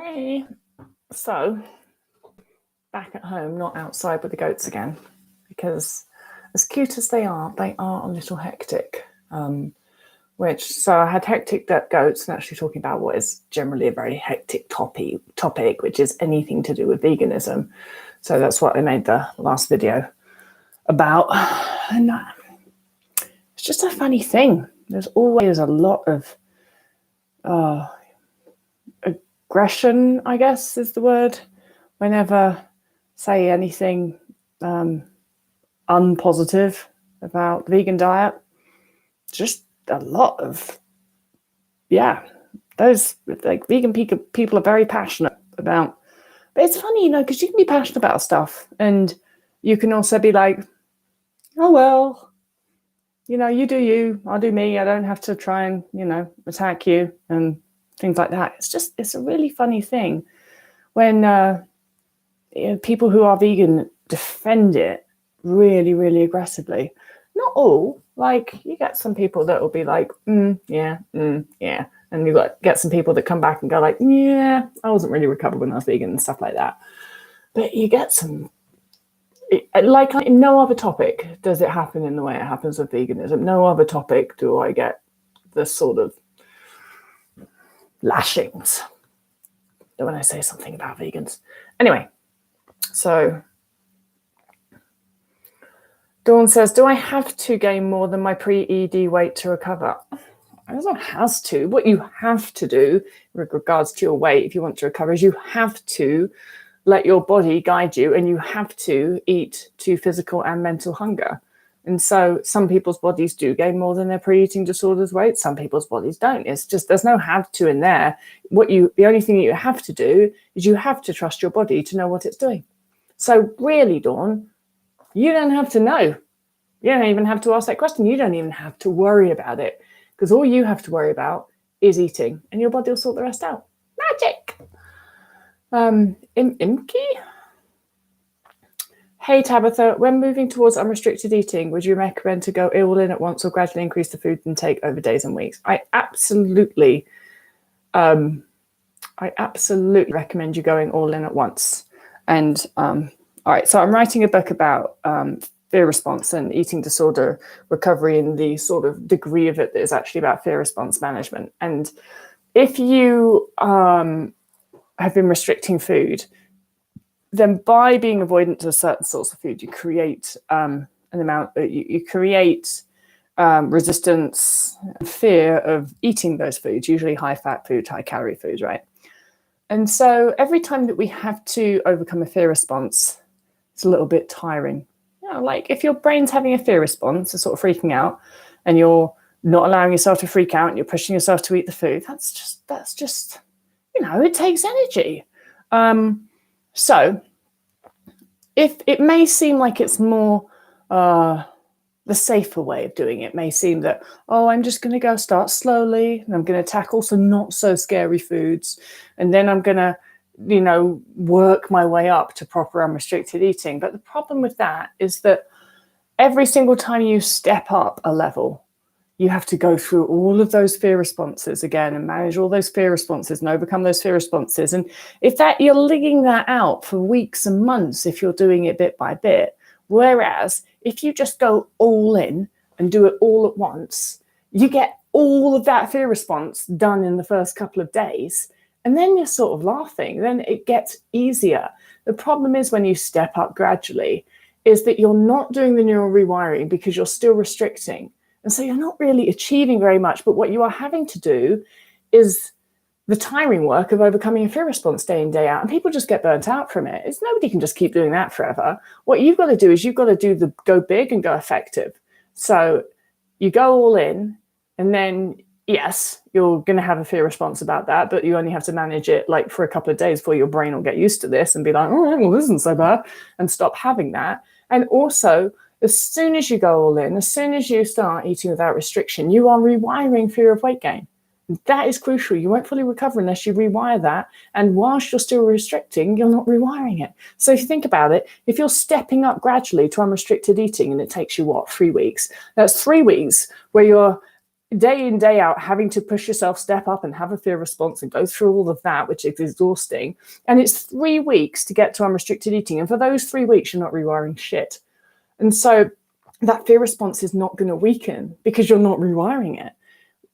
Hey, so back at home, not outside with the goats again, because as cute as they are a little hectic. So I had hectic goats, and actually talking about what is generally a very hectic topic, which is anything to do with veganism. So that's what I made the last video about. And it's just a funny thing. There's always a lot of aggression, I guess is the word, whenever say anything unpositive about the vegan diet. Just a lot of those like vegan people are very passionate about, but it's funny, because you can be passionate about stuff and you can also be like, oh well, you do you, I'll do me, I don't have to try and attack you and things like that. It's a really funny thing when people who are vegan defend it really, really aggressively. Not all. Like, you get some people that will be like, yeah. And you get some people that come back and go like, yeah, I wasn't really recovered when I was vegan and stuff like that. But you get some, like in no other topic does it happen in the way it happens with veganism. No other topic do I get this sort of lashings when I say something about vegans. Anyway, so Dawn says, do I have to gain more than my pre-ED weight to recover? It doesn't has to. What you have to do with regards to your weight, if you want to recover, is you have to let your body guide you, and you have to eat to physical and mental hunger. And so some people's bodies do gain more than their pre-eating disorders weight. Some people's bodies don't. It's just, there's no have to in there. The only thing that you have to do is you have to trust your body to know what it's doing. So really, Dawn, you don't have to know. You don't even have to ask that question. You don't even have to worry about it, because all you have to worry about is eating, and your body will sort the rest out. Magic. Imki? Hey Tabitha, when moving towards unrestricted eating, would you recommend to go all in at once or gradually increase the food intake over days and weeks? I absolutely recommend you going all in at once. And all right, so I'm writing a book about fear response and eating disorder recovery, and the sort of degree of it that is actually about fear response management. And if you have been restricting food, then by being avoidant to certain sorts of food, you create resistance, fear of eating those foods, usually high-fat food, high-calorie foods, right? And so every time that we have to overcome a fear response, it's a little bit tiring. Like if your brain's having a fear response, it's sort of freaking out, and you're not allowing yourself to freak out, and you're pushing yourself to eat the food, that's just it takes energy. So if it may seem like it's more the safer way of doing it, may seem that, I'm just going to start slowly, and I'm going to tackle some not so scary foods, and then I'm going to work my way up to proper unrestricted eating. But the problem with that is that every single time you step up a level, you have to go through all of those fear responses again and manage all those fear responses and overcome those fear responses. And if you're ligging that out for weeks and months, if you're doing it bit by bit, whereas if you just go all in and do it all at once, you get all of that fear response done in the first couple of days. And then you're sort of laughing, then it gets easier. The problem is when you step up gradually is that you're not doing the neural rewiring because you're still restricting. And so you're not really achieving very much, but what you are having to do is the tiring work of overcoming a fear response day in, day out. And people just get burnt out from it. Nobody can just keep doing that forever. What you've got to do is you've got to do the go big and go effective. So you go all in, and then yes, you're going to have a fear response about that, but you only have to manage it like for a couple of days before your brain will get used to this and be like, all right, well, this isn't so bad, and stop having that. And also, as soon as you go all in, as soon as you start eating without restriction, you are rewiring fear of weight gain. That is crucial. You won't fully recover unless you rewire that. And whilst you're still restricting, you're not rewiring it. So if you think about it, if you're stepping up gradually to unrestricted eating, and it takes you, 3 weeks? That's 3 weeks where you're day in, day out, having to push yourself, step up and have a fear response and go through all of that, which is exhausting. And it's 3 weeks to get to unrestricted eating. And for those 3 weeks, you're not rewiring shit. And so that fear response is not going to weaken because you're not rewiring it.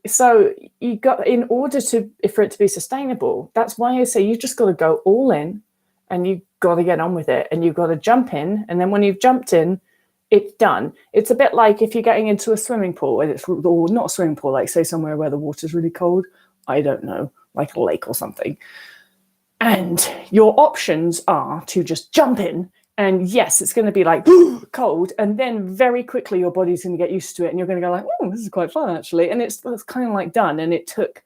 So you got, in order for it to be sustainable, that's why I say you just got to go all in and you got to get on with it and you've got to jump in. And then when you've jumped in, it's done. It's a bit like if you're getting into a swimming pool and it's, or not a swimming pool, like say somewhere where the water's really cold, I don't know, like a lake or something. And your options are to just jump in. And yes, it's going to be like cold. And then very quickly your body's going to get used to it. And you're going to go like, oh, this is quite fun, actually. And it's kind of like done. And it took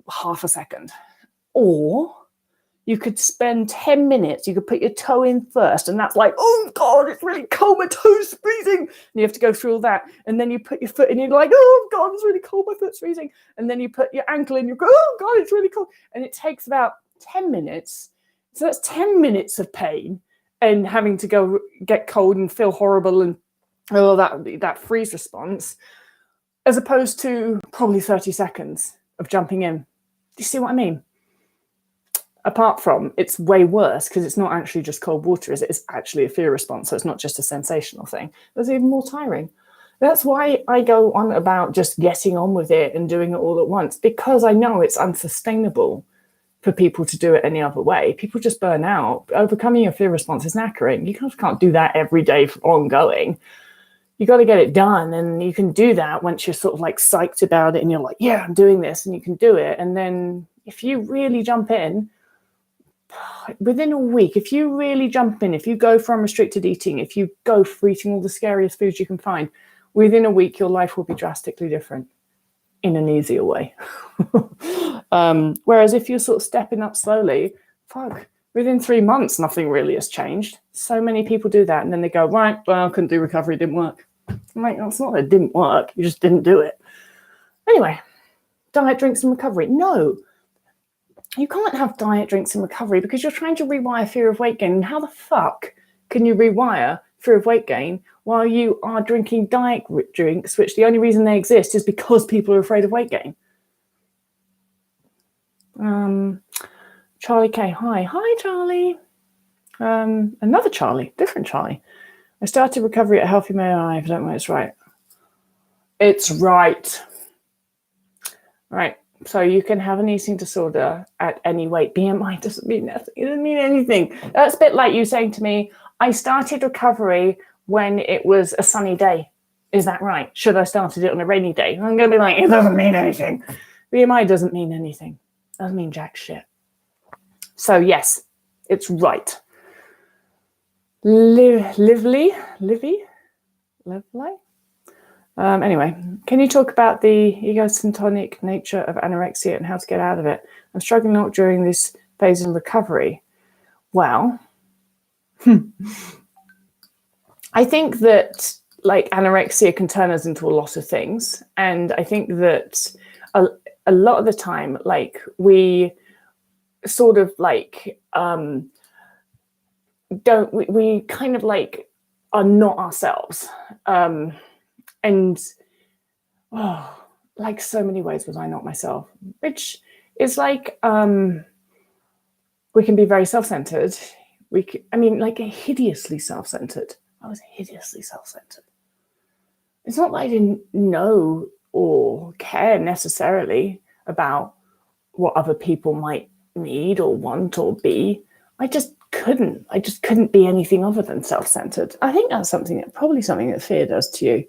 half a second. Or you could spend 10 minutes. You could put your toe in first. And that's like, oh, God, it's really cold. My toe's freezing. And you have to go through all that. And then you put your foot in. And you're like, oh, God, it's really cold. My foot's freezing. And then you put your ankle in. You go, oh, God, it's really cold. And it takes about 10 minutes. So that's 10 minutes of pain. And having to go get cold and feel horrible and all that freeze response, as opposed to probably 30 seconds of jumping in. Do you see what I mean? Apart from, it's way worse because it's not actually just cold water, is it? It's actually a fear response, so it's not just a sensational thing. It's even more tiring. That's why I go on about just getting on with it and doing it all at once, because I know it's unsustainable for people to do it any other way. People just burn out. Overcoming your fear response is knackering. You can't do that every day ongoing. You got to get it done, and you can do that once you're sort of like psyched about it and you're like, yeah, I'm doing this, and you can do it. And then if you really jump in, within a week, if you really jump in, if you go for unrestricted eating, if you go for eating all the scariest foods you can find, within a week, your life will be drastically different in an easier way. Whereas if you're sort of stepping up slowly, within 3 months, nothing really has changed. So many people do that. And then they go, right, well, I couldn't do recovery, it didn't work. I'm like, it's not that it didn't work. You just didn't do it. Anyway, diet, drinks, and recovery. No, you can't have diet, drinks, and recovery because you're trying to rewire fear of weight gain. And how the fuck can you rewire fear of weight gain while you are drinking diet drinks, which the only reason they exist is because people are afraid of weight gain? Charlie K, hi Charlie. Another Charlie, different Charlie. I started recovery at Healthy Mayo. I don't know it's right. It's right. Right. So you can have an eating disorder at any weight. BMI doesn't mean nothing. It doesn't mean anything. That's a bit like you saying to me, I started recovery when it was a sunny day. Is that right? Should I started it on a rainy day? I'm going to be like, it doesn't mean anything. BMI doesn't mean anything. Doesn't mean jack shit. So yes, it's right. Lively. Anyway, can you talk about the syntonic nature of anorexia and how to get out of it? I'm struggling a lot during this phase in recovery. Well, I think that like anorexia can turn us into a lot of things. And I think that a lot of the time, like we sort of like we kind of like are not ourselves. And like so many ways was I not myself, which is like we can be very self-centered. Like hideously self-centered. I was hideously self-centered. It's not that I didn't know or care necessarily about what other people might need or want or be. I just couldn't be anything other than self-centered. I think that's probably something that fear does to you.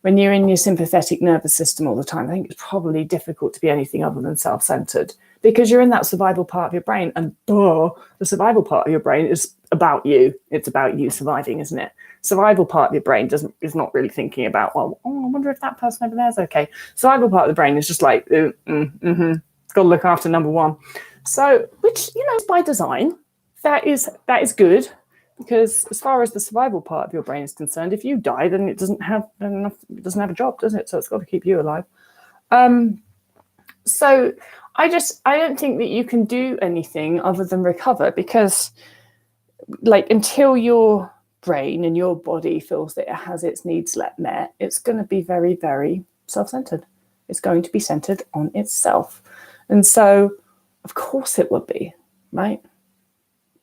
When you're in your sympathetic nervous system all the time, I think it's probably difficult to be anything other than self-centered because you're in that survival part of your brain, and the survival part of your brain is about you. It's about you surviving, isn't it? Survival part of your brain is not really thinking about, well, I wonder if that person over there is okay. Survival part of the brain is just like, got to look after number one. So, which, is by design, that is good. Because as far as the survival part of your brain is concerned, if you die, then it doesn't have a job, does it? So it's got to keep you alive. So I don't think that you can do anything other than recover, because like until your brain and your body feels that it has its needs met, it's going to be very, very self-centered. It's going to be centered on itself. And so, of course it would be, right?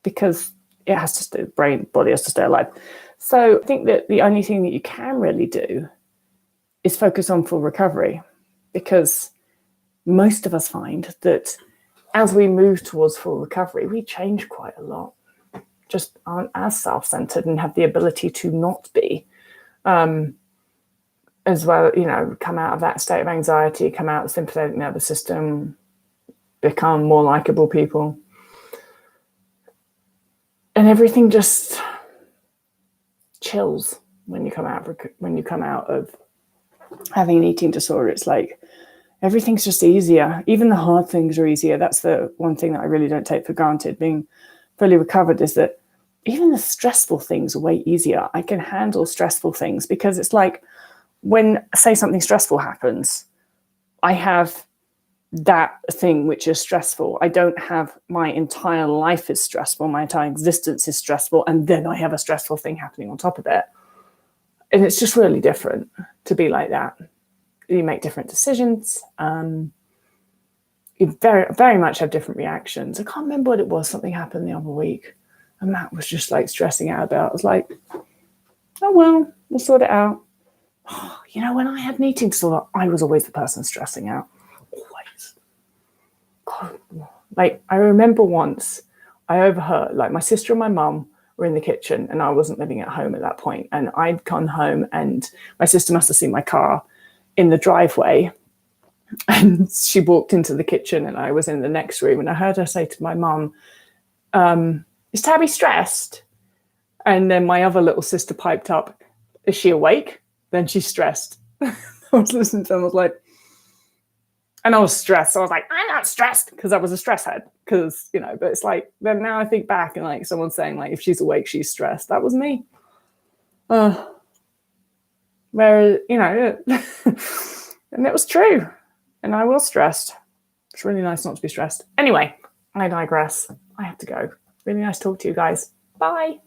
Because it has to stay, the brain, body has to stay alive. So I think that the only thing that you can really do is focus on full recovery, because most of us find that as we move towards full recovery, we change quite a lot, just aren't as self-centered and have the ability to not be. As well, come out of that state of anxiety, come out of the sympathetic nervous system, become more likable people. And everything just chills when you come out of having an eating disorder. It's like everything's just easier. Even the hard things are easier. That's the one thing that I really don't take for granted, being fully recovered, is that even the stressful things are way easier. I can handle stressful things because it's like, when, say, something stressful happens, I have that thing which is stressful. I don't have my entire life is stressful, my entire existence is stressful, and then I have a stressful thing happening on top of it. And it's just really different to be like that. You make different decisions. You very, very much have different reactions. I can't remember what it was. Something happened the other week, and Matt was just like stressing out about it. I was like, oh, well, we'll sort it out. When I had an eating disorder, I was always the person stressing out. Always. God. Like, I remember once I overheard, like, my sister and my mum were in the kitchen, and I wasn't living at home at that point. And I'd gone home, and my sister must have seen my car in the driveway. And she walked into the kitchen, and I was in the next room. And I heard her say to my mum, is Tabby stressed? And then my other little sister piped up, is she awake? Then she's stressed. I was listening to them, I was like, and I was stressed. So I was like, I'm not stressed, because I was a stress head. Because, but it's like, then now I think back and like someone saying like, if she's awake, she's stressed. That was me. Whereas, and it was true. And I was stressed. It's really nice not to be stressed. Anyway, I digress. I have to go. Really nice to talk to you guys. Bye.